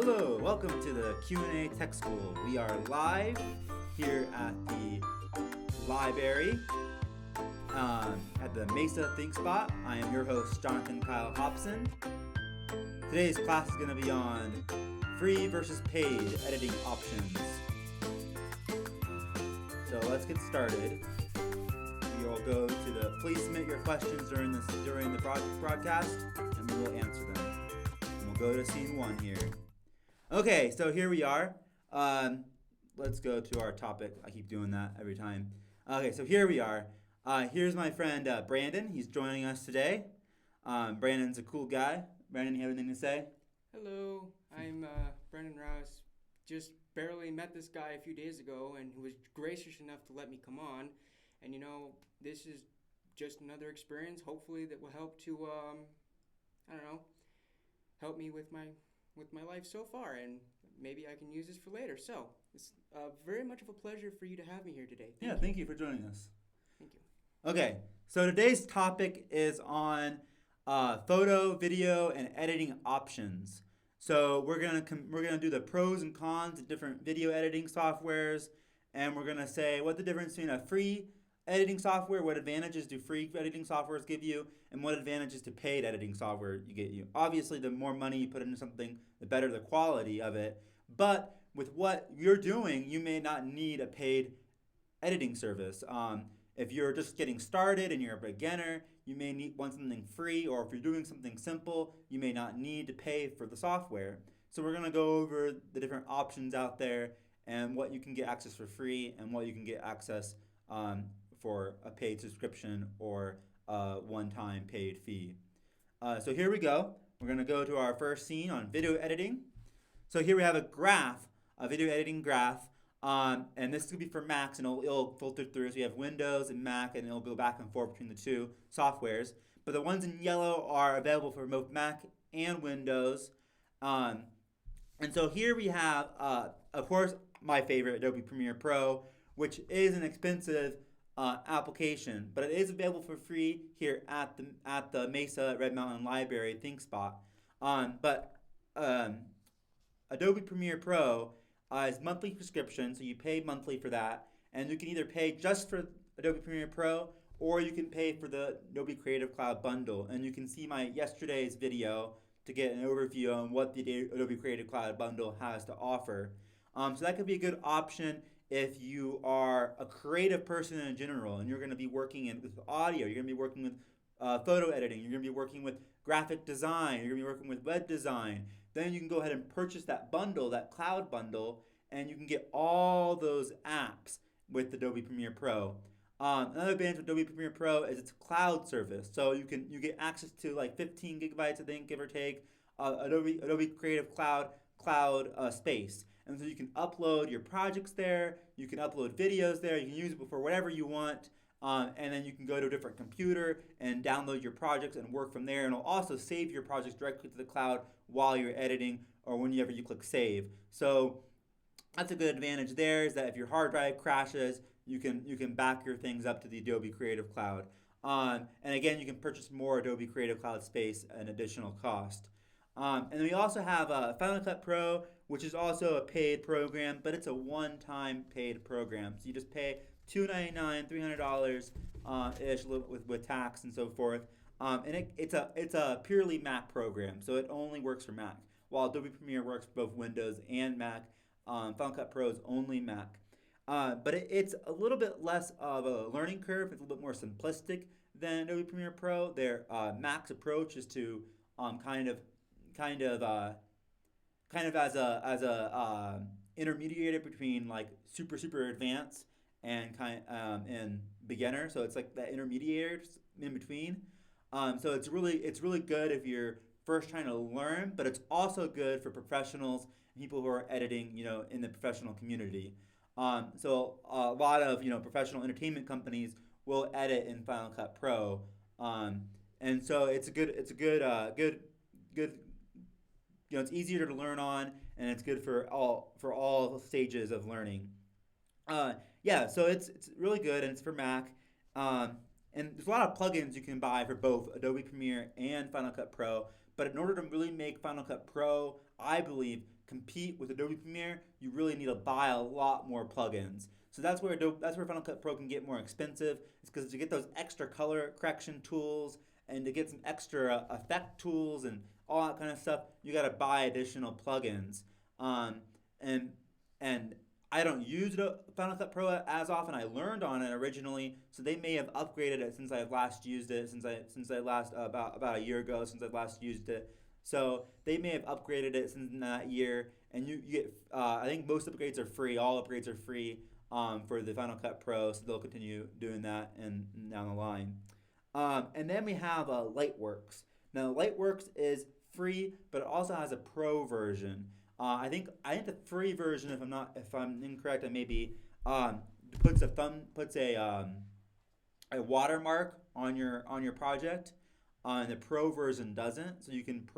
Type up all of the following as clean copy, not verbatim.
Hello, welcome to the Q&A Tech School. We are live here at the library at the Mesa Thinkspot. I am your host, Jonathan Kyle Hobson. Today's class is going to be on free versus paid editing options. So let's get started. You'll go to please submit your questions during the broadcast, and we will answer them. And we'll go to scene 1 here. Okay, so here we are. Let's go to our topic. I keep doing that every time. Okay, so here we are. Here's my friend Brandon. He's joining us today. Brandon's a cool guy. Brandon, you have anything to say? Hello, I'm Brandon Rouse. Just barely met this guy a few days ago, and he was gracious enough to let me come on. And this is just another experience, hopefully, that will help to, help me with my life so far, and maybe I can use this for later. So it's very much of a pleasure for you to have me here today. Thank you for joining us. Thank you. Okay, so today's topic is on photo, video, and editing options. So we're gonna do the pros and cons of different video editing softwares, and we're gonna say what the difference between a free editing software, what advantages do free editing softwares give you, and what advantages do paid editing software get you. Obviously, the more money you put into something, the better the quality of it. But with what you're doing, you may not need a paid editing service. If you're just getting started and you're a beginner, you may want something free, or if you're doing something simple, you may not need to pay for the software. So we're gonna go over the different options out there and what you can get access for free and what you can get access for a paid subscription or a one-time paid fee. So here we go. We're gonna go to our first scene on video editing. So here we have a video editing graph. And this is going to be for Macs, and it'll filter through. So you have Windows and Mac, and it'll go back and forth between the two softwares. But the ones in yellow are available for both Mac and Windows. And so here we have, of course, my favorite, Adobe Premiere Pro, which is an expensive application, but it is available for free here at the Mesa Red Mountain Library Thinkspot. But Adobe Premiere Pro is monthly prescription, so you pay monthly for that, and you can either pay just for Adobe Premiere Pro, or you can pay for the Adobe Creative Cloud bundle. And you can see my yesterday's video to get an overview on what the Adobe Creative Cloud bundle has to offer. So that could be a good option if you are a creative person in general, and you're going to be working with audio, you're going to be working with photo editing, you're going to be working with graphic design, you're going to be working with web design. Then you can go ahead and purchase that bundle, that cloud bundle, and you can get all those apps with Adobe Premiere Pro. Another advantage with Adobe Premiere Pro is it's a cloud service, so you get access to like 15 gigabytes, I think, give or take, Adobe Creative Cloud space. And so you can upload your projects there, you can upload videos there, you can use it for whatever you want. And then you can go to a different computer and download your projects and work from there. And it'll also save your projects directly to the cloud while you're editing or whenever you click save. So that's a good advantage there, is that if your hard drive crashes, you can back your things up to the Adobe Creative Cloud. And again, you can purchase more Adobe Creative Cloud space at an additional cost. And then we also have Final Cut Pro, which is also a paid program, but it's a one-time paid program. So you just pay $299, $300 ish with tax and so forth, and it's a purely Mac program, so it only works for Mac. While Adobe Premiere works for both Windows and Mac, Final Cut Pro is only Mac. But it's a little bit less of a learning curve. It's a little bit more simplistic than Adobe Premiere Pro. Their Mac's approach is to kind of as a intermediator between like super advanced and and beginner, so it's like that intermediate in between. So it's really good if you're first trying to learn, but it's also good for professionals and people who are editing, in the professional community. So a lot of professional entertainment companies will edit in Final Cut Pro, and so it's good. It's easier to learn on, and it's good for all stages of learning. So it's really good, and it's for Mac. And there's a lot of plugins you can buy for both Adobe Premiere and Final Cut Pro. But in order to really make Final Cut Pro, I believe, compete with Adobe Premiere, you really need to buy a lot more plugins. So that's where Final Cut Pro can get more expensive. It's because to get those extra color correction tools and to get some extra effect tools and all that kind of stuff, you got to buy additional plugins. And I don't use Final Cut Pro as often. I learned on it originally, so they may have upgraded it since I've last used it. Since I last about a year ago since I last used it. So they may have upgraded it since that year, and you get. I think most upgrades are free. All upgrades are free for the Final Cut Pro, so they'll continue doing that and down the line. And then we have Lightworks. Now Lightworks is free, but it also has a pro version. I think the free version, if I'm incorrect, I maybe puts a watermark on your project. And the pro version doesn't, so you can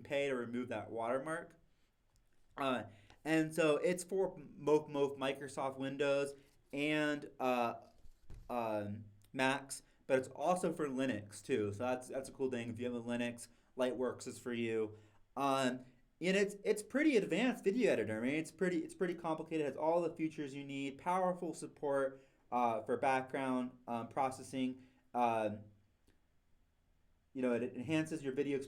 pay to remove that watermark. And so it's for both Microsoft Windows and Macs, but it's also for Linux too. So that's a cool thing. If you have a Linux, Lightworks is for you. And it's pretty advanced video editor. I mean, it's pretty complicated. It has all the features you need. Powerful support for background processing. It enhances your video.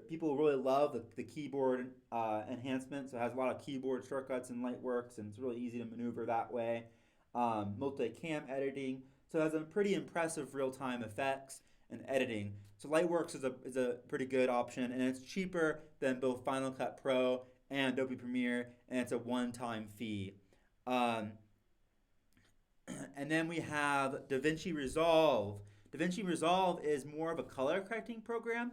People really love the keyboard enhancement. So it has a lot of keyboard shortcuts in Lightworks, and it's really easy to maneuver that way. Multicam editing. So it has a pretty impressive real-time effects and editing. So Lightworks is a pretty good option, and it's cheaper than both Final Cut Pro and Adobe Premiere, and it's a one-time fee. And then we have DaVinci Resolve. DaVinci Resolve is more of a color correcting program,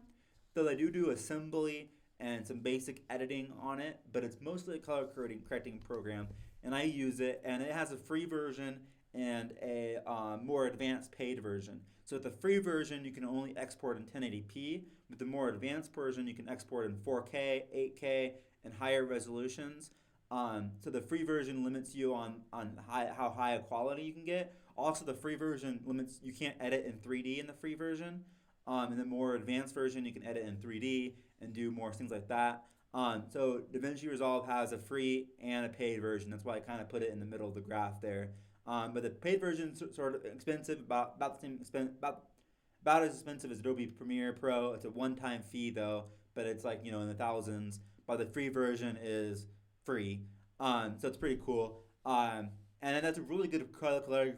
though they do assembly and some basic editing on it, but it's mostly a color correcting program, and I use it, and it has a free version and a more advanced paid version. So with the free version, you can only export in 1080p. With the more advanced version, you can export in 4K, 8K, and higher resolutions. So the free version limits you on how high a quality you can get. Also, the free version limits you can't edit in 3D in the free version. In the more advanced version, you can edit in 3D and do more things like that. So DaVinci Resolve has a free and a paid version. That's why I kind of put it in the middle of the graph there. But the paid version is sort of expensive, about the same about as expensive as Adobe Premiere Pro. It's a one-time fee though, but it's like in the thousands. But the free version is free, so it's pretty cool. And that's a really good color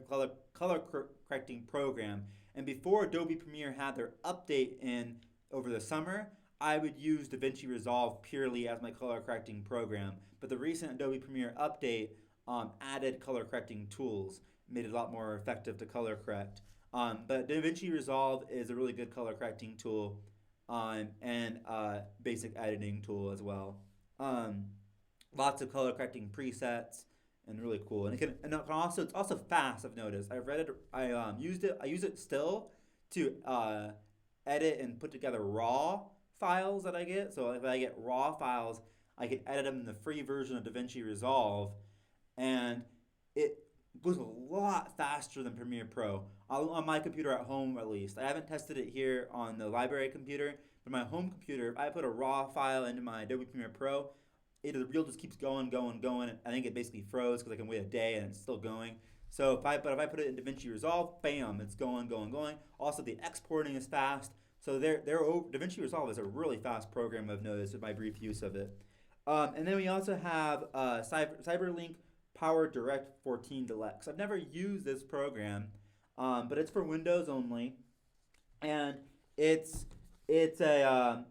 correcting program. And before Adobe Premiere had their update over the summer, I would use DaVinci Resolve purely as my color correcting program. But the recent Adobe Premiere update added color correcting tools, made it a lot more effective to color correct. But DaVinci Resolve is a really good color correcting tool and basic editing tool as well. Lots of color correcting presets and really cool. And it's also fast. I've noticed. I've read it. I used it. I use it still to edit and put together raw files that I get. So if I get raw files, I can edit them in the free version of DaVinci Resolve, and it goes a lot faster than Premiere Pro on my computer at home, at least. I haven't tested it here on the library computer, but my home computer, if I put a raw file into my Adobe Premiere Pro, the reel just keeps going. I think it basically froze because I can wait a day and it's still going. So if I put it in DaVinci Resolve, bam, it's going. Also, the exporting is fast. So DaVinci Resolve is a really fast program, I've noticed with my brief use of it. And then we also have CyberLink Power Direct 14 Deluxe. I've never used this program, but it's for Windows only, and it's a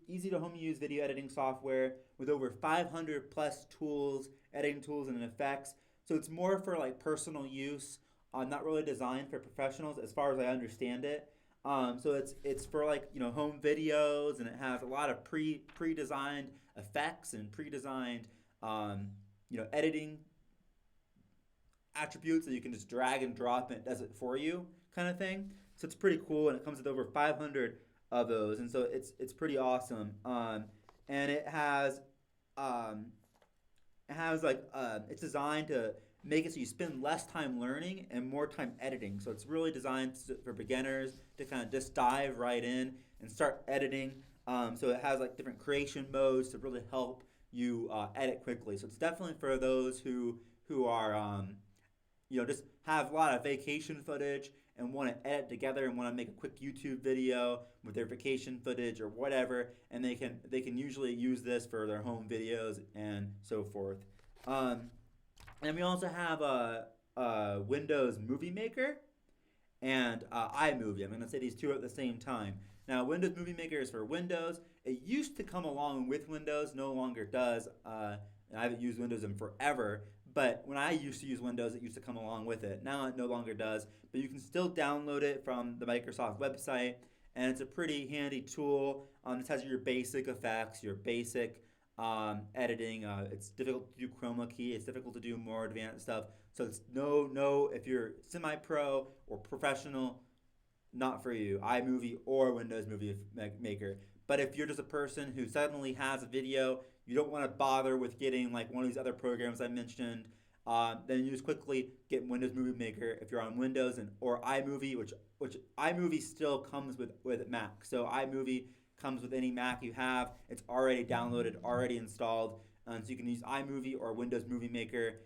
easy to home use video editing software with over 500 plus tools, editing tools and effects. So it's more for like personal use, not really designed for professionals as far as I understand it. So it's for like home videos, and it has a lot of pre-designed effects and pre-designed editing attributes that you can just drag and drop, and it does it for you kind of thing. So it's pretty cool, and it comes with over 500 of those, and so it's pretty awesome. And it has it's designed to make it so you spend less time learning and more time editing. So it's really designed for beginners to kind of just dive right in and start editing So it has like different creation modes to really help you edit quickly. So it's definitely for those who are just have a lot of vacation footage and want to edit together and want to make a quick YouTube video with their vacation footage or whatever, and they can usually use this for their home videos and so forth. And we also have a Windows Movie Maker and iMovie. I'm going to say these two at the same time. Now, Windows Movie Maker is for Windows. It used to come along with Windows, no longer does. And I haven't used Windows in forever. But when I used to use Windows, it used to come along with it. Now it no longer does. But you can still download it from the Microsoft website. And it's a pretty handy tool. This has your basic effects, your basic editing. It's difficult to do chroma key. It's difficult to do more advanced stuff. So it's no, if you're semi-pro or professional, not for you. iMovie or Windows Movie Maker. But if you're just a person who suddenly has a video, you don't want to bother with getting like one of these other programs I mentioned, then you just quickly get Windows Movie Maker if you're on Windows or iMovie, which iMovie still comes with Mac. So iMovie comes with any Mac you have. It's already downloaded, already installed. So you can use iMovie or Windows Movie Maker.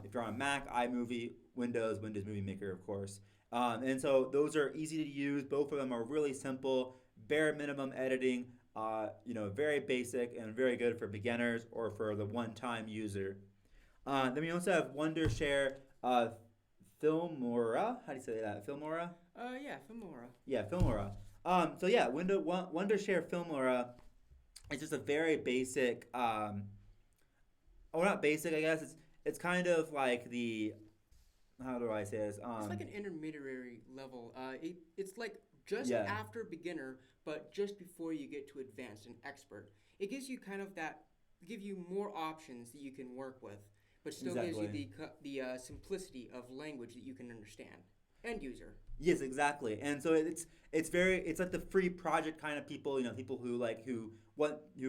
If you're on Mac, iMovie, Windows Movie Maker, of course. And so those are easy to use. Both of them are really simple, bare minimum editing, very basic and very good for beginners or for the one-time user. Then we also have Wondershare Filmora. How do you say that? Filmora? Yeah, Filmora. Yeah, Filmora. Wondershare Filmora is just a very basic, not basic, I guess. It's kind of like how do I say this? It's like an intermediary level. It's like just Yeah. after beginner, but just before you get to advanced and expert. It gives you give you more options that you can work with, but still gives you the simplicity of language that you can understand. End user. Yes, exactly. And so it's like the free project kind of people, people who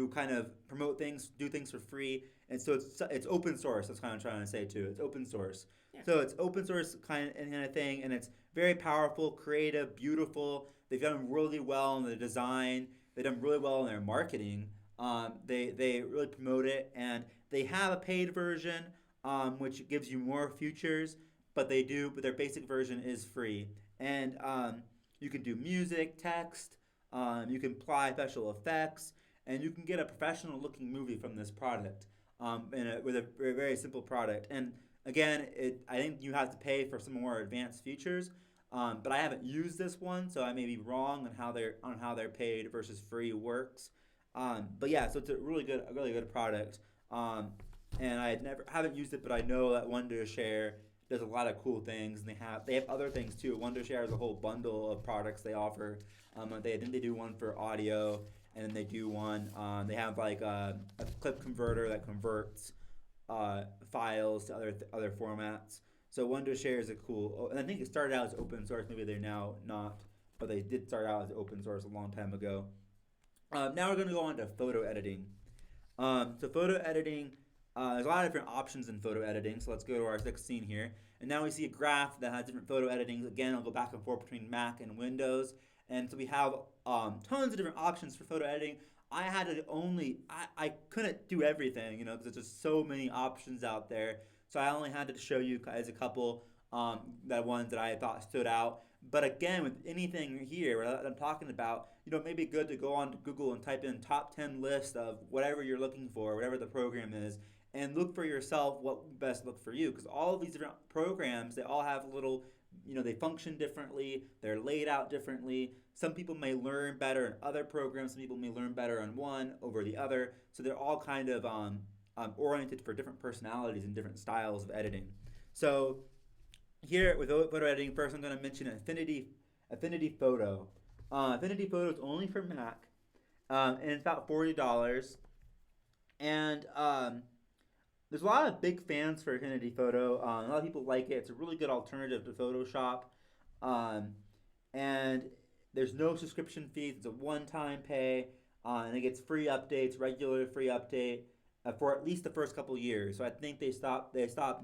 kind of promote things, do things for free. And so it's open source. That's kind of what I'm trying to say too. It's open source. Yeah. So it's open source kind of thing, and it's very powerful, creative, beautiful. They've done really well in the design. They've done really well in their marketing. They really promote it, and they have a paid version, which gives you more features. But their basic version is free, and you can do music, text. You can apply special effects, and you can get a professional-looking movie from this product. With a very, very simple product. And again, I think you have to pay for some more advanced features. But I haven't used this one, so I may be wrong on how their paid versus free works. But yeah, so it's a really good product. And I haven't used it, but I know that Wondershare does a lot of cool things, and they have other things too. Wondershare has a whole bundle of products they offer. They do one for audio, and then they do one. They have like a clip converter that converts files to other formats. So Wondershare is and I think it started out as open source. Maybe they're now not, but they did start out as open source a long time ago. Now we're going to go on to photo editing. So photo editing, there's a lot of different options in photo editing. So let's go to our next scene here. And now we see a graph that has different photo editings. Again, I'll go back and forth between Mac and Windows. And so we have tons of different options for photo editing. I couldn't do everything, because there's just so many options out there. So I only had to show you guys a couple, ones that I thought stood out. But again, with anything here that I'm talking about, it may be good to go on to Google and type in top 10 list of whatever you're looking for, whatever the program is, and look for yourself what would best look for you. Because all of these different programs, they all have little, they function differently, they're laid out differently. Some people may learn better in other programs, some people may learn better on one over the other. So they're all kind of oriented for different personalities and different styles of editing. So here with photo editing, first I'm going to mention Affinity Photo. Affinity Photo is only for Mac, and it's about $40. And there's a lot of big fans for Affinity Photo. A lot of people like it. It's a really good alternative to Photoshop. And there's no subscription fees. It's a one-time pay, and it gets free updates, regular free update for at least the first couple years. So I think they stopped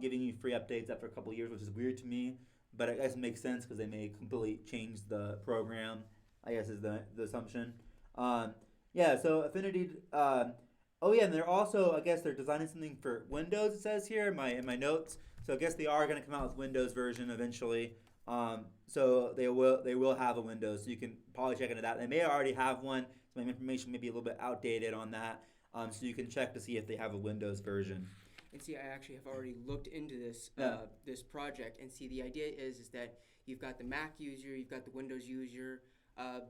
giving you free updates after a couple years, which is weird to me. But I guess it makes sense because they may completely change the program, I guess is the assumption. Yeah, so Affinity. Oh yeah, and they're also, I guess they're designing something for Windows. It says here in my notes. So I guess they are going to come out with Windows version eventually. So they will have a Windows. So you can probably check into that. They may already have one. So my information may be a little bit outdated on that. So you can check to see if they have a Windows version. And see, I actually have already looked into this Yeah. this project, and see, the idea is that you've got the Mac user, you've got the Windows user, uh,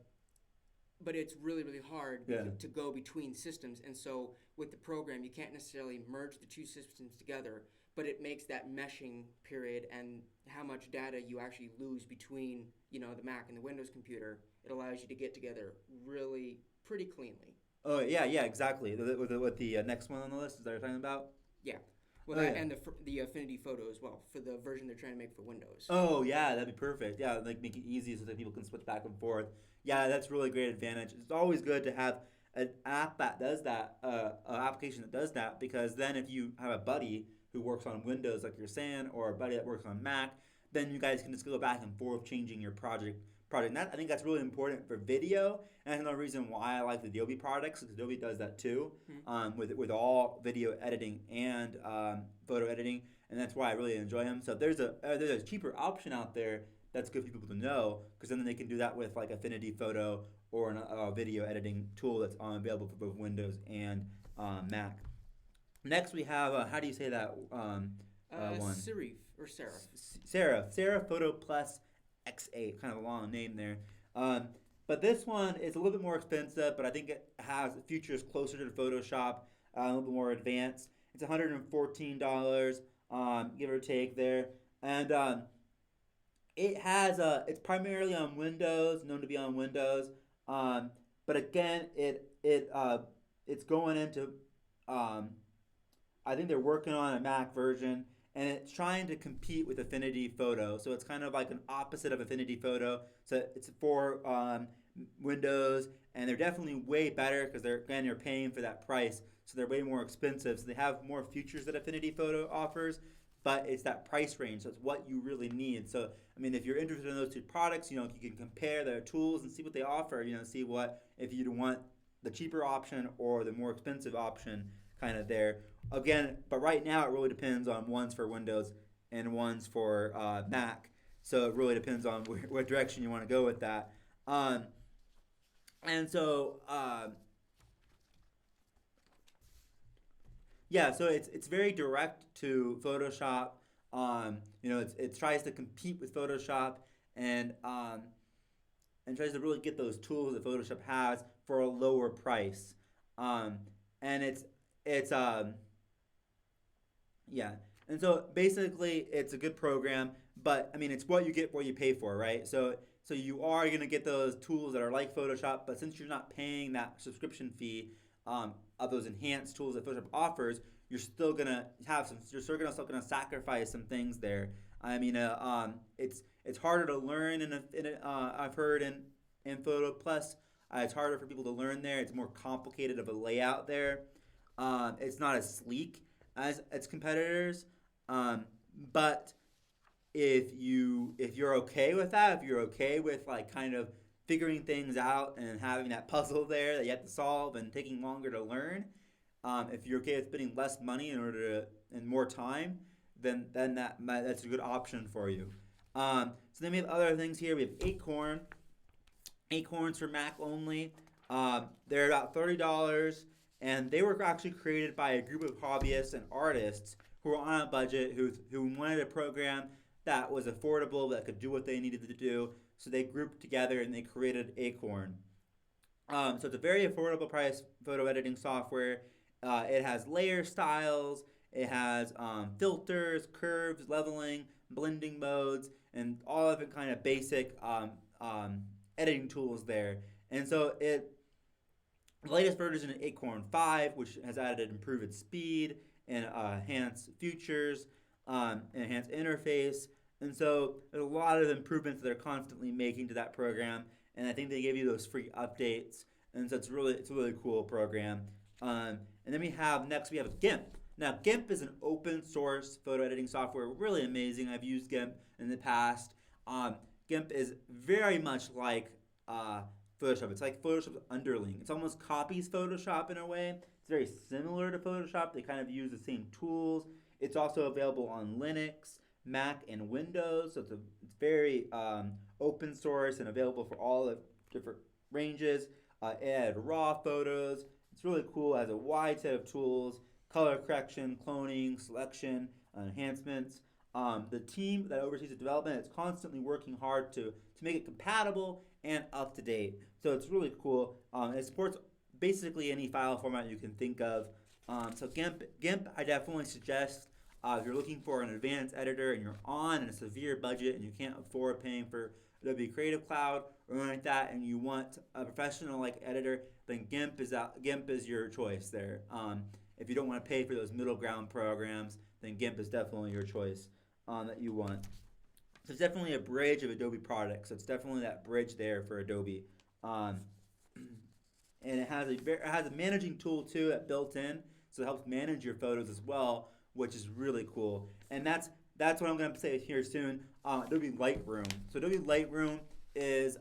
but it's really really hard Yeah. to go between systems. And so with the program, you can't necessarily merge the two systems together, but it makes that meshing period and how much data you actually lose between the Mac and the Windows computer. It allows you to get together really pretty cleanly. Oh yeah, yeah, exactly. With the next one on the list is that you're talking about? Yeah. Well, Oh that yeah. and the Affinity Photo as well for the version they're trying to make for Windows. Oh yeah, that'd be perfect. Yeah, like make it easy so that people can switch back and forth. Yeah, that's really great advantage. It's always good to have an app that does that, an application that does that, because then if you have a buddy who works on Windows, like you're saying, or a buddy that works on Mac, then you guys can just go back and forth changing your project. And I think that's really important for video, and that's another reason why I like the Adobe products, because Adobe does that too, with all video editing and photo editing, and that's why I really enjoy them. So there's a cheaper option out there that's good for people to know, because then they can do that with like Affinity Photo or a video editing tool that's available for both Windows and Mac. Next we have how do you say that one? Serif or Serif. Serif Photo Plus X8, kind of a long name there. But this one is a little bit more expensive, but I think it has features closer to Photoshop, a little bit more advanced. It's $114, give or take there, and it's primarily on Windows, known to be on Windows. But again, it's going into I think they're working on a Mac version, and it's trying to compete with Affinity Photo. So it's kind of like an opposite of Affinity Photo. So it's for Windows, and they're definitely way better because you're paying for that price, so they're way more expensive. So they have more features that Affinity Photo offers, but it's that price range. So it's what you really need. So I mean, if you're interested in those two products, you can compare their tools and see what they offer. See what if you want the cheaper option or the more expensive option, kind of there. Again, but right now it really depends on one's for Windows and one's for Mac. So it really depends on what direction you want to go with that. And so yeah, so it's very direct to Photoshop. It tries to compete with Photoshop and tries to really get those tools that Photoshop has for a lower price. And it's yeah, and so basically it's a good program, but I mean it's what you get, what you pay for, right? So you are gonna get those tools that are like Photoshop, but since you're not paying that subscription fee of those enhanced tools that Photoshop offers, you're still gonna still gonna sacrifice some things there. I mean, it's harder to learn I've heard in Photo Plus. It's harder for people to learn there. It's more complicated of a layout there. It's not as sleek as its competitors, but if you're okay with that, if you're okay with like kind of figuring things out and having that puzzle there that you have to solve and taking longer to learn, if you're okay with spending less money and more time, then that's a good option for you. So then we have other things here. We have Acorns for Mac only. They're about $30, and they were actually created by a group of hobbyists and artists who were on a budget, who wanted a program that was affordable, that could do what they needed to do. So they grouped together and they created Acorn. So it's a very affordable price photo editing software. It has layer styles, it has filters, curves, leveling, blending modes, and all of it kind of basic editing tools there. And so the latest version is Acorn 5, which has added improved speed and enhanced features, enhanced interface. And so there's a lot of improvements that they're constantly making to that program. And I think they give you those free updates. And so it's a really cool program. And then we have GIMP. Now GIMP is an open source photo editing software, really amazing. I've used GIMP in the past. GIMP is very much like Photoshop. It's like Photoshop's underling. It's almost copies Photoshop in a way. It's very similar to Photoshop. They kind of use the same tools. It's also available on Linux, Mac, and Windows. So it's very open source and available for all the different ranges. It had raw photos. It's really cool. It has a wide set of tools: color correction, cloning, selection, enhancements. The team that oversees the development is constantly working hard to make it compatible and up to date. So it's really cool. It supports basically any file format you can think of. So GIMP, I definitely suggest if you're looking for an advanced editor and you're on a severe budget and you can't afford paying for Adobe Creative Cloud or anything like that, and you want a professional like editor, then GIMP is your choice there. If you don't want to pay for those middle ground programs, then GIMP is definitely your choice that you want. So it's definitely a bridge of Adobe products. So it's definitely that bridge there for Adobe. And it has a managing tool too that built in, so it helps manage your photos as well, which is really cool. And that's what I'm going to say here soon. Adobe Lightroom. So Adobe Lightroom is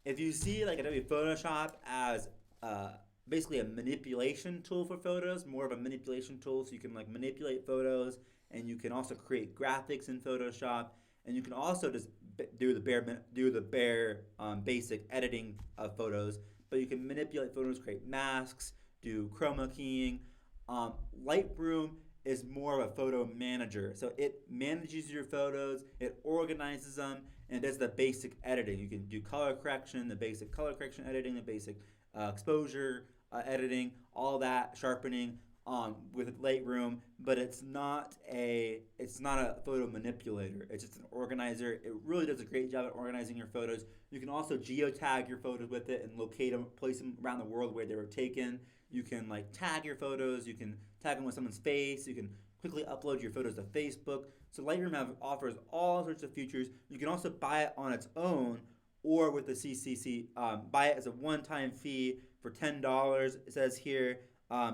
if you see like Adobe Photoshop as basically a manipulation tool for photos, more of a manipulation tool, so you can like manipulate photos, and you can also create graphics in Photoshop, and you can also just do the bare basic editing of photos, but you can manipulate photos, create masks, do chroma keying. Lightroom is more of a photo manager, so it manages your photos, it organizes them, and does the basic editing. You can do color correction, the basic color correction editing, the basic exposure editing, all that, sharpening with Lightroom, but it's not a photo manipulator. It's just an organizer. It really does a great job at organizing your photos. You can also geotag your photos with it and locate them, place them around the world where they were taken. You can like tag your photos. You can tag them with someone's face. You can quickly upload your photos to Facebook. So Lightroom offers all sorts of features. You can also buy it on its own or with the CCC. Buy it as a one-time fee for $10. It says here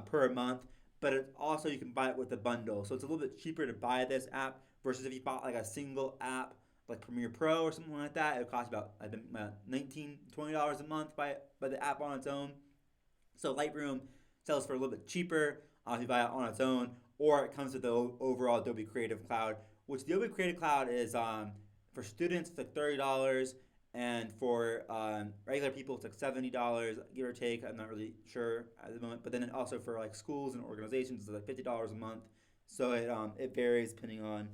per month. But it also you can buy it with a bundle, so it's a little bit cheaper to buy this app versus if you bought like a single app like Premiere Pro or something like that. It would cost about $19-20 a month by the app on its own. So Lightroom sells for a little bit cheaper if you buy it on its own, or it comes with the overall Adobe Creative Cloud, which the Adobe Creative Cloud is for students it's like $30. And for regular people, it's like $70, give or take. I'm not really sure at the moment. But then also for like schools and organizations, it's like $50 a month. So it varies depending on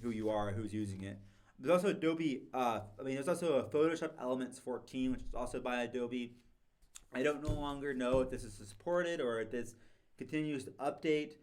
who you are, who's using it. There's also there's also a Photoshop Elements 14, which is also by Adobe. I don't no longer know if this is supported or if this continues to update,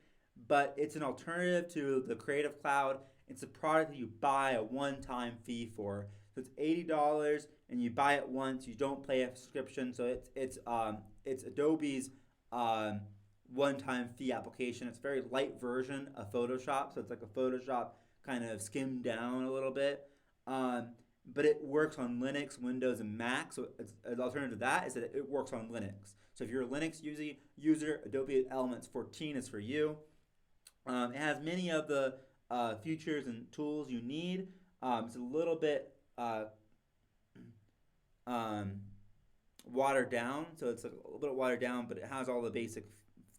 but it's an alternative to the Creative Cloud. It's a product that you buy a one-time fee for. So it's $80, and you buy it once. You don't pay a subscription. So it's Adobe's one-time fee application. It's a very light version of Photoshop. So it's like a Photoshop kind of skimmed down a little bit. But it works on Linux, Windows, and Mac. So an alternative to that is that it works on Linux. So if you're a Linux user, Adobe Elements 14 is for you. It has many of the features and tools you need. It's a little bit watered down, so it's a little bit watered down, but it has all the basic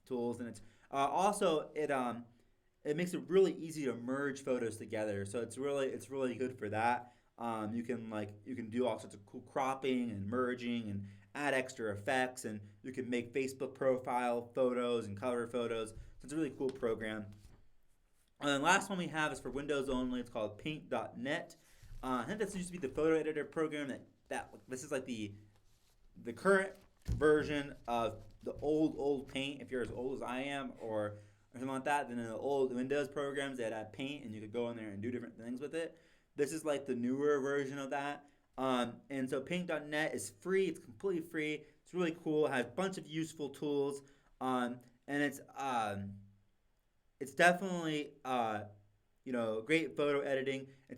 tools, and it's also it makes it really easy to merge photos together. So it's really good for that. You can do all sorts of cool cropping and merging and add extra effects, and you can make Facebook profile photos and cover photos. So it's a really cool program. And then last one we have is for Windows only. It's called Paint.net. I think this used to be the photo editor program that this is like the current version of the old Paint. If you're as old as I am or something like that, then in the old Windows programs that had Paint and you could go in there and do different things with it. This is like the newer version of that. And so Paint.net is free. It's completely free. It's really cool. It has a bunch of useful tools. And it's definitely great photo editing. It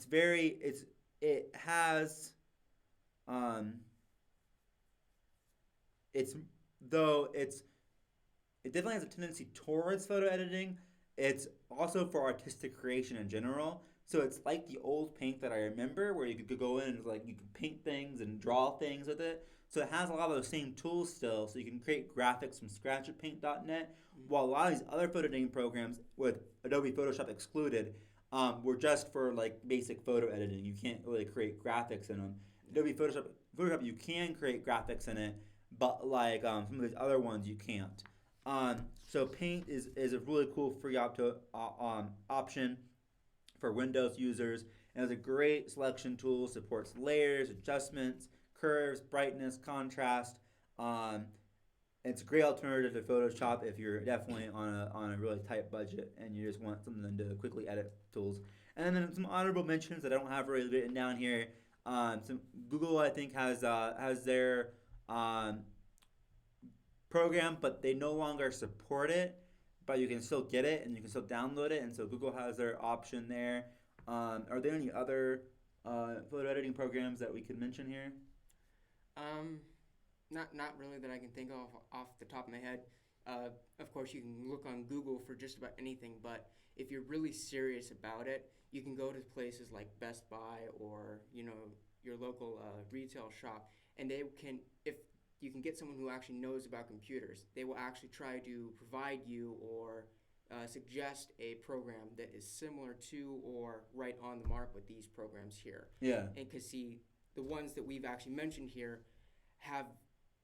definitely has a tendency towards photo editing. It's also for artistic creation in general. So it's like the old Paint that I remember, where you could go in and like you could paint things and draw things with it. So it has a lot of those same tools still. So you can create graphics from scratch at Paint.net. While a lot of these other photo editing programs, with Adobe Photoshop excluded, were just for like basic photo editing. You can't really create graphics in them. Adobe Photoshop, you can create graphics in it, but like some of these other ones, you can't. So Paint is a really cool free option for Windows users. It has a great selection tool, supports layers, adjustments, curves, brightness, contrast. Um, it's a great alternative to Photoshop if you're definitely on a really tight budget and you just want something to quickly edit tools. And then some honorable mentions that I don't have really written down here. Some Google, I think, has their um, program, but they no longer support it. But you can still get it and you can still download it, and so Google has their option there. Are there any other photo editing programs that we could mention here? Um, not really that I can think of off the top of my head. Of course, you can look on Google for just about anything, but if you're really serious about it, you can go to places like Best Buy or your local retail shop, and if you can get someone who actually knows about computers, they will actually try to provide you or suggest a program that is similar to or right on the mark with these programs here. Yeah. And because see, the ones that we've actually mentioned here have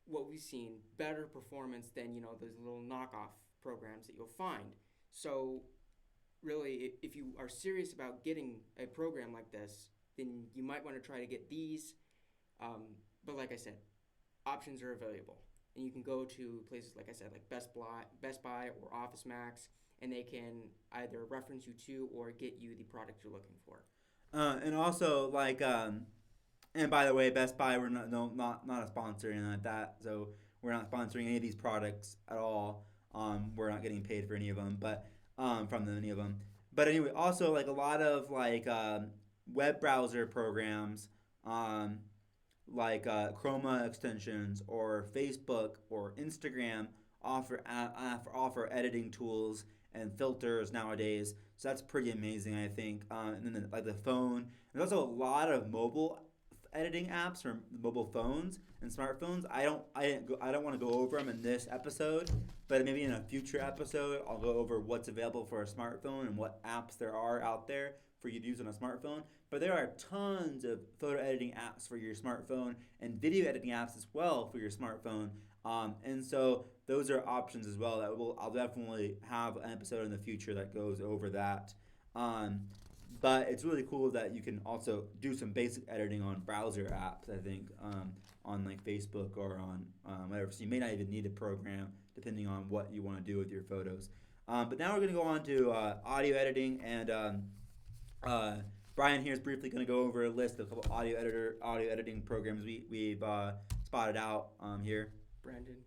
what we've seen better performance than those little knockoff programs that you'll find. So really, if you are serious about getting a program like this, then you might want to try to get these. But like I said, options are available, and you can go to places like I said, like Best Buy or Office Max, and they can either reference you to or get you the product you're looking for. And also like and by the way, Best Buy, we're not a sponsor or anything like that. So we're not sponsoring any of these products at all. We're not getting paid for any of them, but from any of them. But anyway, also like a lot of like web browser programs, like Chroma extensions or Facebook or Instagram offer editing tools and filters nowadays. So that's pretty amazing, I think. And then like the phone, there's also a lot of mobile editing apps for mobile phones and smartphones. I don't want to go over them in this episode, but maybe in a future episode I'll go over what's available for a smartphone and what apps there are out there for you to use on a smartphone. But there are tons of photo editing apps for your smartphone and video editing apps as well for your smartphone. And so those are options as well that I'll definitely have an episode in the future that goes over that. But it's really cool that you can also do some basic editing on browser apps, I think, on like Facebook or on whatever. So you may not even need a program depending on what you want to do with your photos. But now we're going to go on to audio editing, and Brian here is briefly going to go over a list of a couple audio editing programs we've spotted out here. Brandon.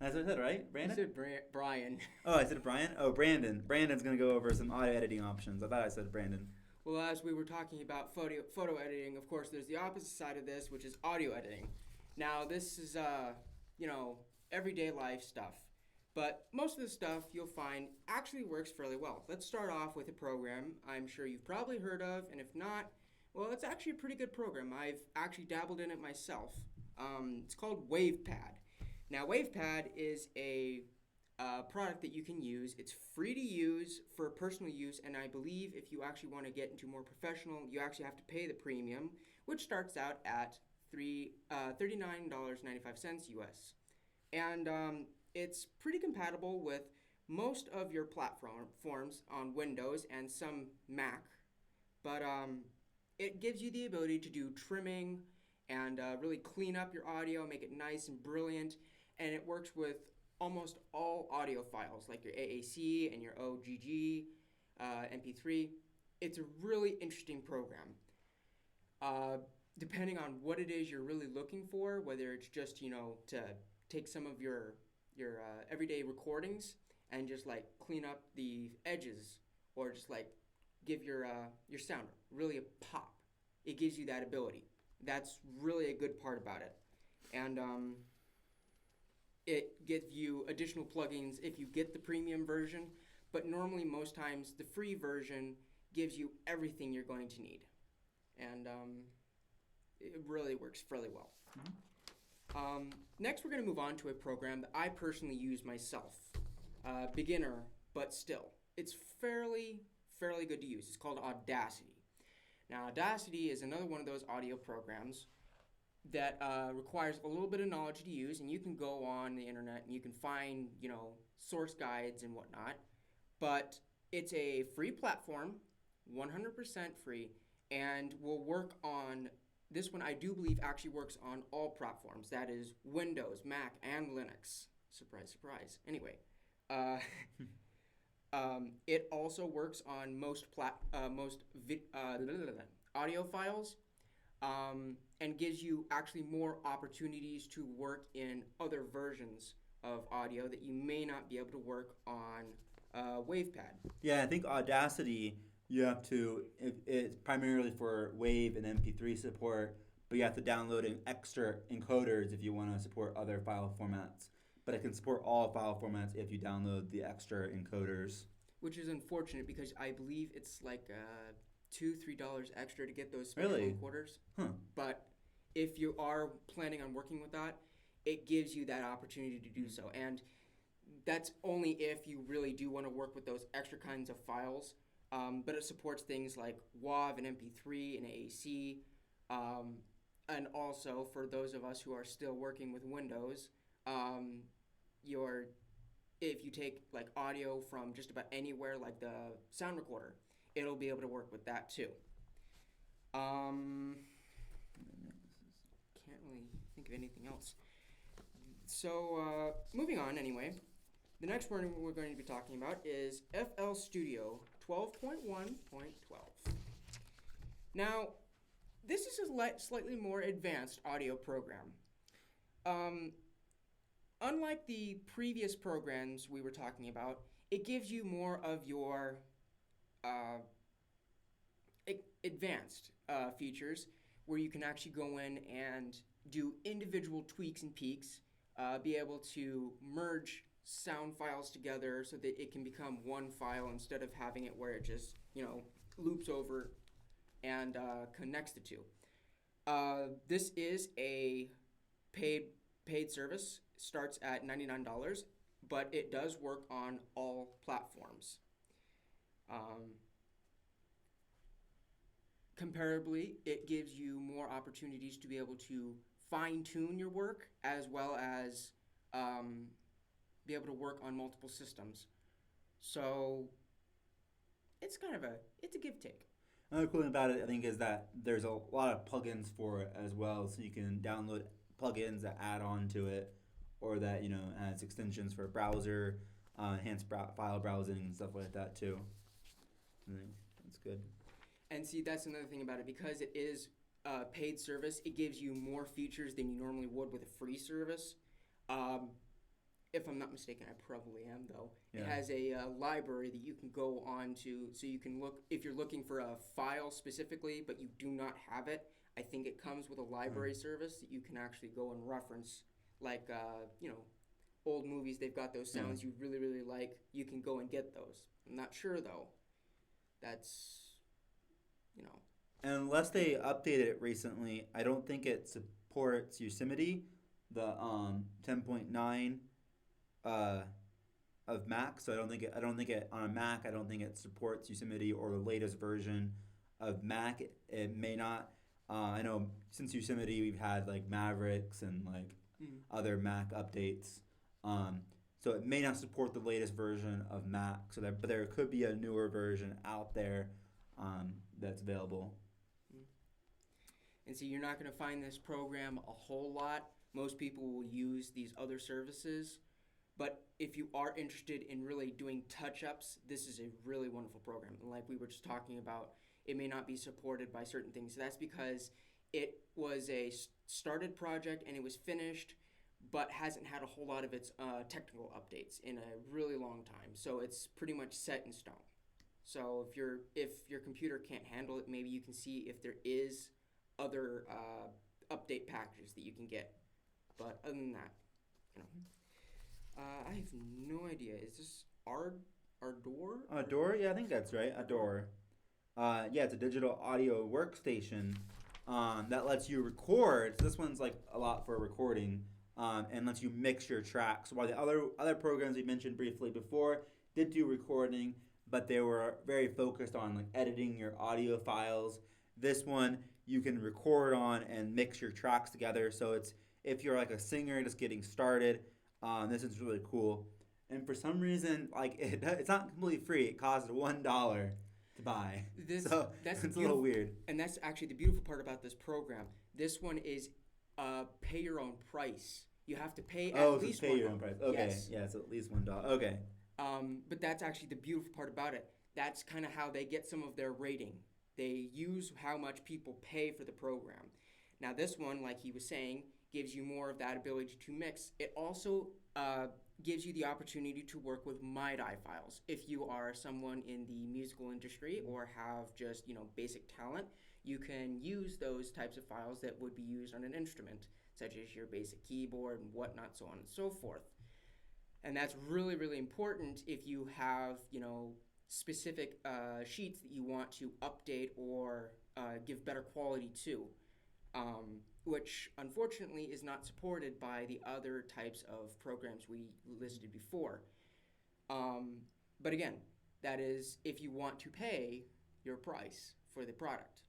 That's what I said, right? Brandon? You said Brian. Oh, I said Brian? Oh, Brandon. Brandon's going to go over some audio editing options. I thought I said Brandon. Well, as we were talking about photo editing, of course, there's the opposite side of this, which is audio editing. Now, this is, everyday life stuff. But most of the stuff you'll find actually works fairly well. Let's start off with a program I'm sure you've probably heard of, and if not, well, it's actually a pretty good program. I've actually dabbled in it myself. It's called Wavepad. Now, Wavepad is a product that you can use. It's free to use for personal use, and I believe if you actually want to get into more professional, you actually have to pay the premium, which starts out at $39.95 US. And it's pretty compatible with most of your platforms on Windows and some Mac, but it gives you the ability to do trimming and really clean up your audio, make it nice and brilliant, and it works with almost all audio files like your AAC and your OGG, MP3. It's a really interesting program. Depending on what it is you're really looking for, whether it's just to take some of your everyday recordings and just like clean up the edges, or just like give your sound really a pop. It gives you that ability. That's really a good part about it. And it gives you additional plugins if you get the premium version, but normally most times the free version gives you everything you're going to need. And it really works fairly well. Next, we're going to move on to a program that I personally use myself. Beginner, but still. It's fairly good to use. It's called Audacity. Now, Audacity is another one of those audio programs that requires a little bit of knowledge to use, and you can go on the internet and you can find, source guides and whatnot. But it's a free platform, 100% free, and will work on, this one I do believe actually works on all platforms. That is Windows, Mac, and Linux. Surprise, surprise. Anyway, it also works on most audio files, and gives you actually more opportunities to work in other versions of audio that you may not be able to work on Wavepad. Yeah, I think Audacity, you have to, it's primarily for Wave and MP3 support, but you have to download an extra encoders if you want to support other file formats. But it can support all file formats if you download the extra encoders. Which is unfortunate because I believe it's like $2-3 extra to get those special encoders. Huh. But if you are planning on working with that, it gives you that opportunity to do so. And that's only if you really do want to work with those extra kinds of files. But it supports things like WAV and MP3 and AAC. And also, for those of us who are still working with Windows, if you take like audio from just about anywhere, like the sound recorder, it'll be able to work with that too. Can't really think of anything else. So moving on anyway, the next one we're going to be talking about is FL Studio 12.1.12. Now, this is a slightly more advanced audio program. Unlike the previous programs we were talking about, it gives you more of your advanced features where you can actually go in and do individual tweaks and peaks, be able to merge sound files together so that it can become one file instead of having it where it just, loops over and connects the two. This is a paid service. Starts at $99, but it does work on all platforms. Comparably, it gives you more opportunities to be able to fine-tune your work as well as be able to work on multiple systems. So it's it's a give-take. Another cool thing about it, I think, is that there's a lot of plugins for it as well, so you can download plugins that add on to it, or that, has extensions for browser, enhanced file browsing and stuff like that too. I think that's good. And see, that's another thing about it. Because it is a paid service, it gives you more features than you normally would with a free service. If I'm not mistaken, I probably am though. Yeah. It has a library that you can go on to, so you can look, if you're looking for a file specifically, but you do not have it, I think it comes with a library service that you can actually go and reference. Like, old movies, they've got those sounds you really, really like. You can go and get those. I'm not sure, though. That's, And unless they updated it recently, I don't think it supports Yosemite, the 10.9 of Mac. So I don't think it on a Mac. I don't think it supports Yosemite or the latest version of Mac. It may not. I know since Yosemite, we've had like Mavericks and like other Mac updates. So it may not support the latest version of Mac. But there could be a newer version out there that's available. And see, you're not going to find this program a whole lot. Most people will use these other services. But if you are interested in really doing touch-ups, this is a really wonderful program. And like we were just talking about, it may not be supported by certain things. So that's because it was a started project and it was finished, but hasn't had a whole lot of its technical updates in a really long time. So it's pretty much set in stone. So if your computer can't handle it, maybe you can see if there is other update packages that you can get. But other than that, I have no idea. Is this Ardor? Ardor? Yeah, I think that's right. Ardor. It's a digital audio workstation that lets you record. So this one's like a lot for recording and lets you mix your tracks. While the other programs we mentioned briefly before did do recording, but they were very focused on like editing your audio files. This one you can record on and mix your tracks together. So it's if you're like a singer just getting started, this is really cool. And for some reason, like it's not completely free. It costs $1 to buy. So That's it's a little weird. And that's actually the beautiful part about this program. This one is pay your own price. You have to pay at least pay your own price. Okay, yes. Yeah, it's at least $1. Okay. But that's actually the beautiful part about it. That's kind of how they get some of their rating. They use how much people pay for the program. Now this one, like he was saying, gives you more of that ability to mix. It also gives you the opportunity to work with MIDI files. If you are someone in the musical industry or have just, basic talent, you can use those types of files that would be used on an instrument, such as your basic keyboard and whatnot, so on and so forth. And that's really, really important if you have, specific sheets that you want to update or give better quality to, which unfortunately is not supported by the other types of programs we listed before. But again, that is if you want to pay your price for the product.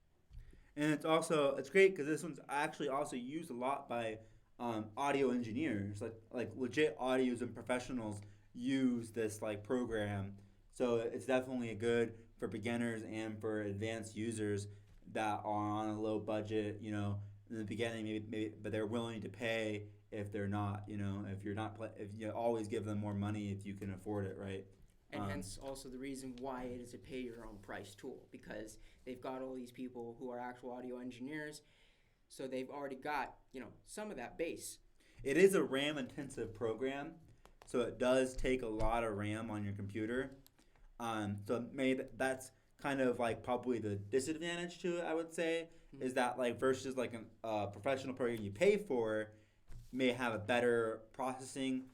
And it's great because this one's actually also used a lot by audio engineers, like legit audios and professionals use this like program. So it's definitely good for beginners and for advanced users that are on a low budget. In the beginning, maybe, but they're willing to pay if they're not. If you're not, if you always give them more money if you can afford it, right? And hence also the reason why it is a pay your own price tool, because they've got all these people who are actual audio engineers, so they've already got, some of that base. It is a RAM intensive program, so it does take a lot of RAM on your computer. So maybe that's kind of like probably the disadvantage to it, I would say, is that like versus like a professional program you pay for may have a better processing,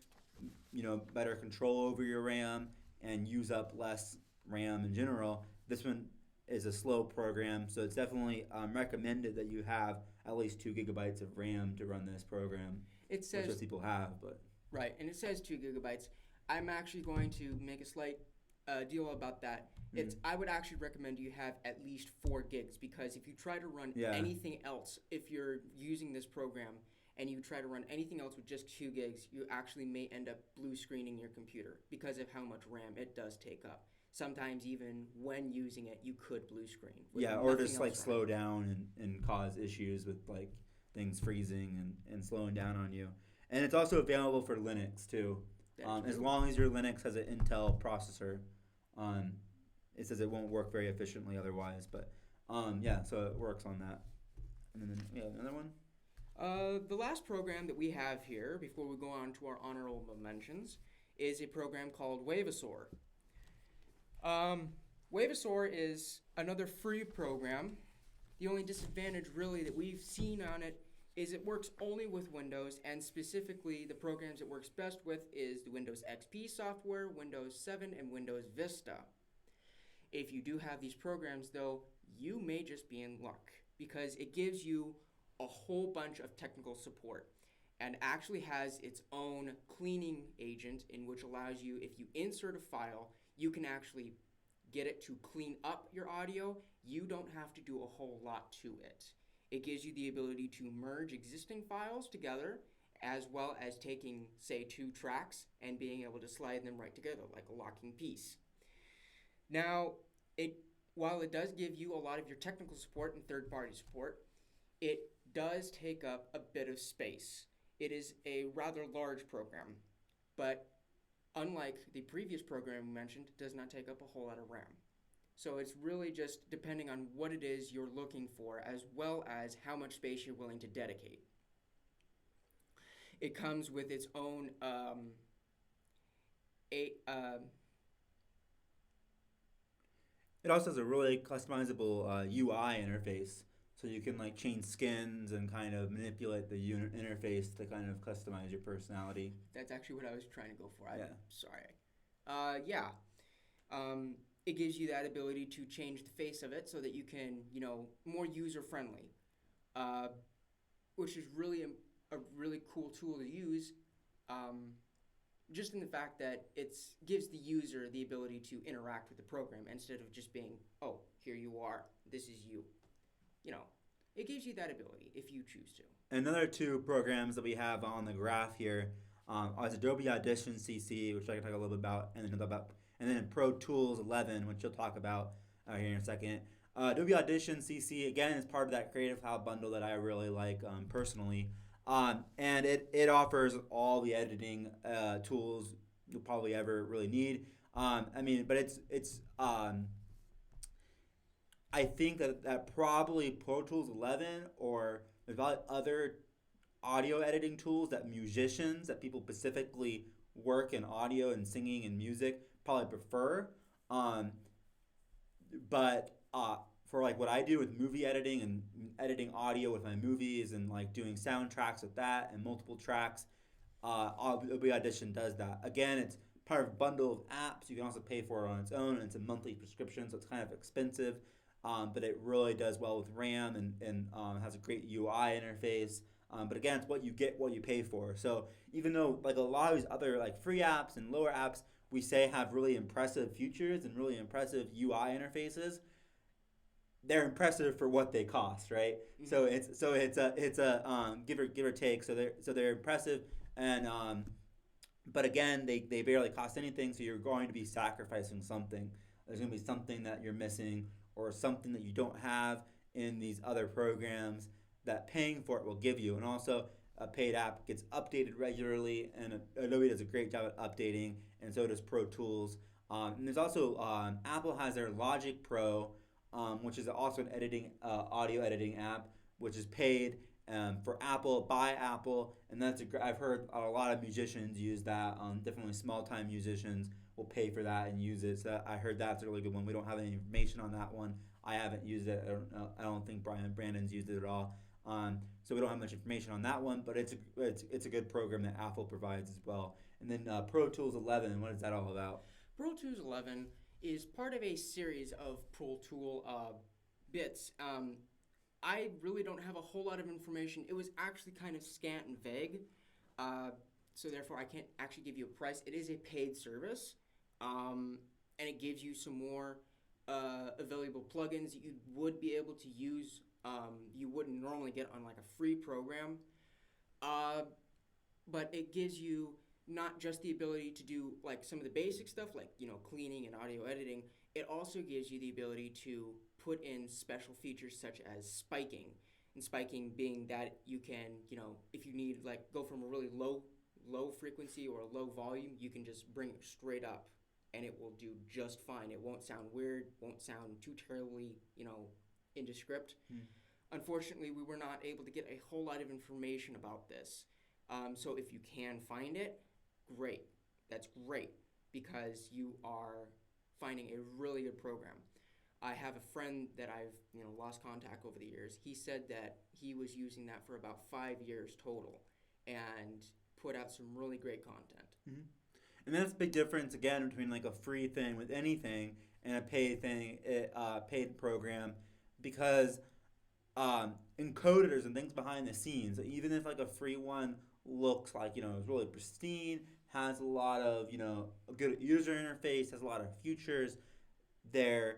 better control over your RAM and use up less RAM in general. This one is a slow program, so it's definitely recommended that you have at least 2 gigabytes of RAM to run this program. It says, which most people have, but right, and it says 2 gigabytes. I'm actually going to make a slight deal about that. I would actually recommend you have at least 4 gigs, because if you try to run anything else, if you're using this program and you try to run anything else with just 2 gigs, you actually may end up blue screening your computer because of how much RAM it does take up. Sometimes even when using it, you could blue screen. Or just like slow down and cause issues with like things freezing and slowing down on you. And it's also available for Linux too. As long as your Linux has an Intel processor. It says it won't work very efficiently otherwise, but so it works on that. And then we have another one. The last program that we have here, before we go on to our honorable mentions, is a program called Wavesore. Wavesore is another free program. The only disadvantage really that we've seen on it is it works only with Windows, and specifically the programs it works best with is the Windows XP software, Windows 7, and Windows Vista. If you do have these programs though, you may just be in luck, because it gives you a whole bunch of technical support and actually has its own cleaning agent, in which allows you, if you insert a file, you can actually get it to clean up your audio. You don't have to do a whole lot to it. It gives you the ability to merge existing files together, as well as taking, say, 2 tracks and being able to slide them right together like a locking piece. Now, while it does give you a lot of your technical support and third-party support, it does take up a bit of space. It is a rather large program, but unlike the previous program we mentioned, it does not take up a whole lot of RAM. So it's really just depending on what it is you're looking for, as well as how much space you're willing to dedicate. It comes with its own it also has a really customizable UI interface, so you can like change skins and kind of manipulate the interface to kind of customize your personality. That's actually what I was trying to go for. Yeah. Sorry. it gives you that ability to change the face of it so that you can, more user-friendly, which is really a really cool tool to use, just in the fact that it gives the user the ability to interact with the program instead of just being, oh, here you are, this is you. It gives you that ability if you choose to. Another two programs that we have on the graph here is Adobe Audition CC, which I can talk a little bit about, and then Pro Tools 11, which you'll talk about here in a second. Adobe Audition CC, again, is part of that Creative Cloud bundle that I really like personally. And it offers all the editing tools you'll probably ever really need. But it's I think that probably Pro Tools 11 or there's probably other audio editing tools that musicians, that people specifically work in audio and singing and music probably prefer. But for like what I do with movie editing and editing audio with my movies and like doing soundtracks with that and multiple tracks, Adobe Audition does that. Again, it's part of a bundle of apps. You can also pay for it on its own, and it's a monthly prescription, so it's kind of expensive. But it really does well with RAM and has a great UI interface. But again, it's what you get, what you pay for. So even though like a lot of these other like free apps and lower apps we say have really impressive features and really impressive UI interfaces, they're impressive for what they cost, right? Mm-hmm. So it's a give or take. So they're impressive, and but again they barely cost anything. So you're going to be sacrificing something. There's going to be something that you're missing or something that you don't have in these other programs that paying for it will give you. And also a paid app gets updated regularly, and Adobe does a great job at updating, and so does Pro Tools. And there's also Apple has their Logic Pro, which is also an audio editing app, which is paid for Apple, by Apple, and I've heard a lot of musicians use that. Definitely small-time musicians will pay for that and use it. So I heard that's a really good one. We don't have any information on that one. I haven't used it. I don't think Brandon's used it at all. So we don't have much information on that one, but it's a good program that Apple provides as well. And then Pro Tools 11, what is that all about? Pro Tools 11 is part of a series of Pro Tool bits. I really don't have a whole lot of information. It was actually kind of scant and vague, so therefore I can't actually give you a price. It is a paid service, and it gives you some more available plugins that you would be able to use. You wouldn't normally get on like a free program, but it gives you not just the ability to do like some of the basic stuff like cleaning and audio editing. It also gives you the ability to put in special features such as spiking, and spiking being that you can if you need like go from a really low frequency or a low volume, you can just bring it straight up and it will do just fine. It won't sound weird, won't sound too terribly indescript. Unfortunately, we were not able to get a whole lot of information about this. So if you can find it, great. That's great, because you are finding a really good program. I have a friend that I've lost contact over the years. He said that he was using that for about 5 years total and put out some really great content. Mm-hmm. And that's a big difference again between like a free thing with anything and a paid thing, paid program, because encoders and things behind the scenes, even if like a free one looks like it's really pristine, has a lot of a good user interface, has a lot of features, the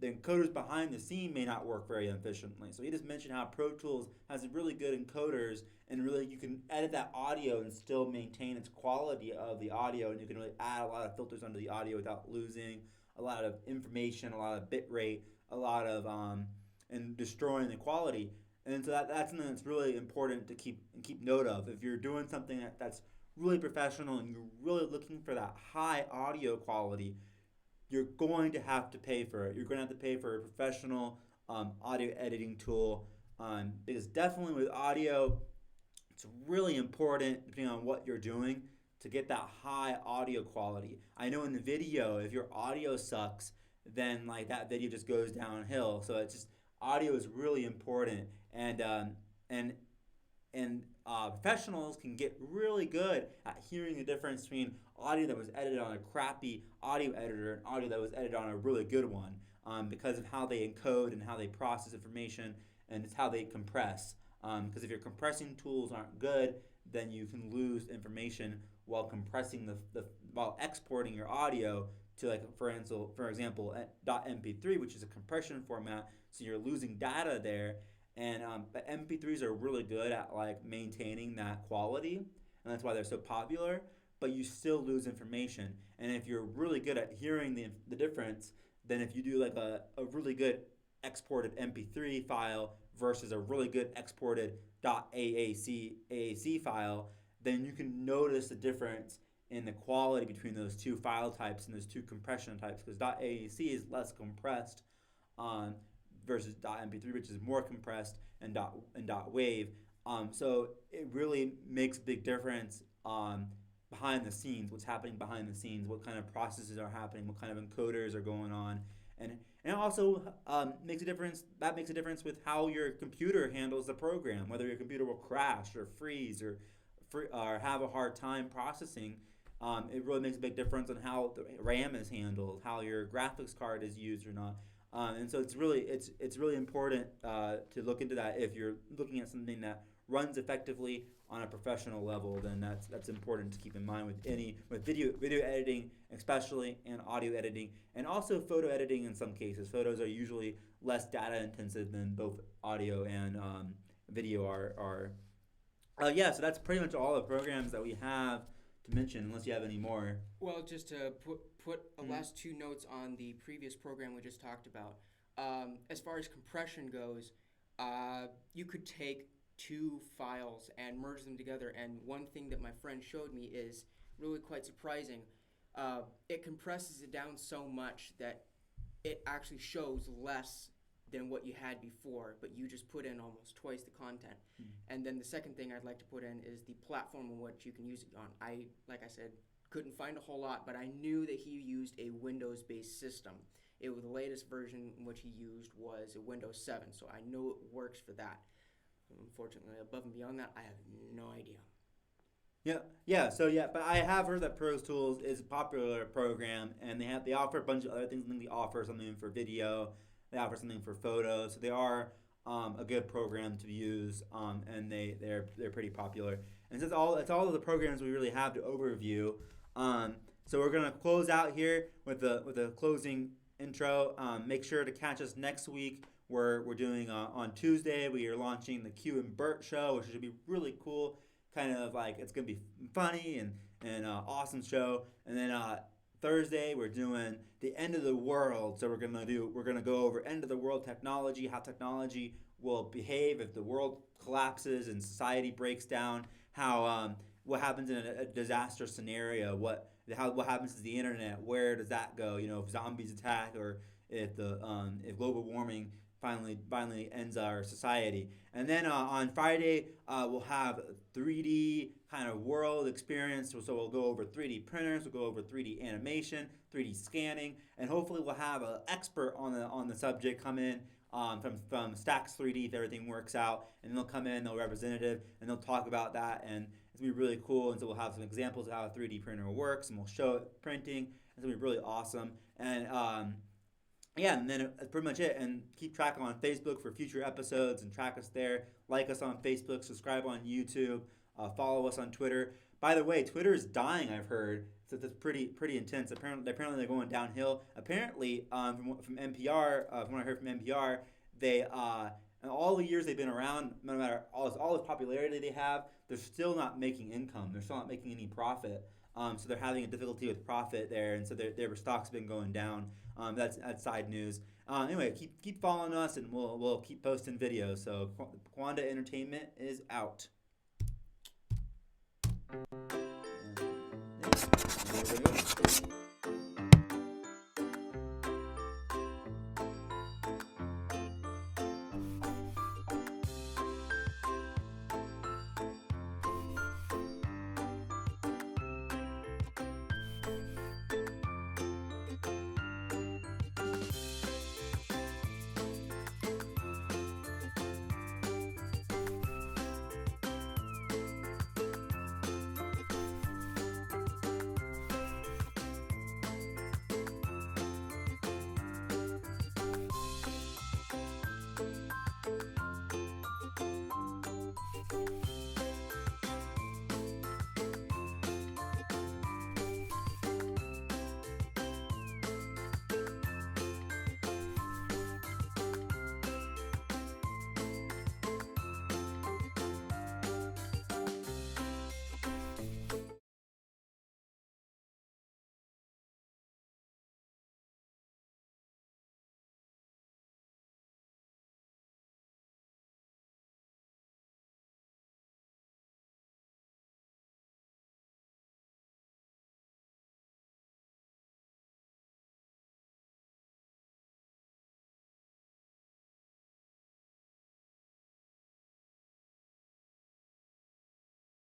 encoders behind the scene may not work very efficiently. So he just mentioned how Pro Tools has really good encoders, and really you can edit that audio and still maintain its quality of the audio, and you can really add a lot of filters onto the audio without losing a lot of information, a lot of bit rate, a lot of and destroying the quality. And so that's something that's really important to keep note of. If you're doing something that's really professional and you're really looking for that high audio quality, you're going to have to pay for it. You're going to have to pay for a professional audio editing tool, because definitely with audio, it's really important, depending on what you're doing, to get that high audio quality. I know in the video, if your audio sucks, then like that video just goes downhill. So it's just audio is really important, and professionals can get really good at hearing the difference between audio that was edited on a crappy audio editor and audio that was edited on a really good one, because of how they encode and how they process information, and it's how they compress. Because if your compressing tools aren't good, then you can lose information while compressing while exporting your audio to, like, for example, .mp3, which is a compression format. So you're losing data there, and but MP3s are really good at, like, maintaining that quality, and that's why they're so popular. But you still lose information, and if you're really good at hearing the difference, then if you do like a really good exported MP3 file versus a really good exported .AAC file, then you can notice the difference in the quality between those two file types and those two compression types, because .AAC is less compressed versus .mp3, which is more compressed, and .wave. So it really makes a big difference behind the scenes, what's happening behind the scenes, what kind of processes are happening, what kind of encoders are going on, and it also makes a difference. That makes a difference with how your computer handles the program, whether your computer will crash or freeze or have a hard time processing. It really makes a big difference on how the RAM is handled, how your graphics card is used or not. And so it's really important to look into that. If you're looking at something that runs effectively on a professional level, then that's important to keep in mind with video editing especially, and audio editing, and also photo editing in some cases. Photos are usually less data intensive than both audio and video are. Yeah, so that's pretty much all the programs that we have to mention, unless you have any more. Well, just to put a last two notes on the previous program we just talked about. As far as compression goes, you could take two files and merge them together, and one thing that my friend showed me is really quite surprising. It compresses it down so much that it actually shows less than what you had before, but you just put in almost twice the content. And then the second thing I'd like to put in is the platform on which you can use it on. Like I said, couldn't find a whole lot, but I knew that he used a Windows-based system. The latest version in which he used was a Windows 7, so I know it works for that. Unfortunately, above and beyond that, I have no idea. But I have heard that Pro Tools is a popular program, and they offer a bunch of other things. I think they offer something for video, they offer something for photos, so they are a good program to use, and they're pretty popular. And so that's all of the programs we really have to overview. So we're gonna close out here with a closing intro. Make sure to catch us next week. We're doing on Tuesday. We are launching the Q and Bert show, which should be really cool. Kind of like, it's gonna be funny and awesome show. And then Thursday we're doing the end of the world. So we're gonna go over end of the world technology, how technology will behave if the world collapses and society breaks down. How what happens in a disaster scenario? What happens to the internet? Where does that go? If zombies attack, or if global warming finally ends our society. And then on Friday, we'll have 3D kind of world experience. So we'll go over 3D printers, we'll go over 3D animation, 3D scanning, and hopefully we'll have an expert on the subject come in from Stacks 3D if everything works out, and they'll come in, they'll representative, and they'll talk about that, and it's gonna be really cool. And so we'll have some examples of how a 3D printer works, and we'll show it printing. It's gonna be really awesome. And and then that's pretty much it. And keep track on Facebook for future episodes, and track us there. Like us on Facebook, subscribe on YouTube, follow us on Twitter. By the way, Twitter is dying, I've heard. So that's pretty intense. Apparently they're going downhill. Apparently, from NPR, from what I heard from NPR, they in all the years they've been around, no matter all the popularity they have, they're still not making income. They're still not making any profit. So they're having a difficulty with profit there, and so their stock's been going down. That's side news. Anyway, keep following us, and we'll keep posting videos. So Qonda Entertainment is out. Yeah.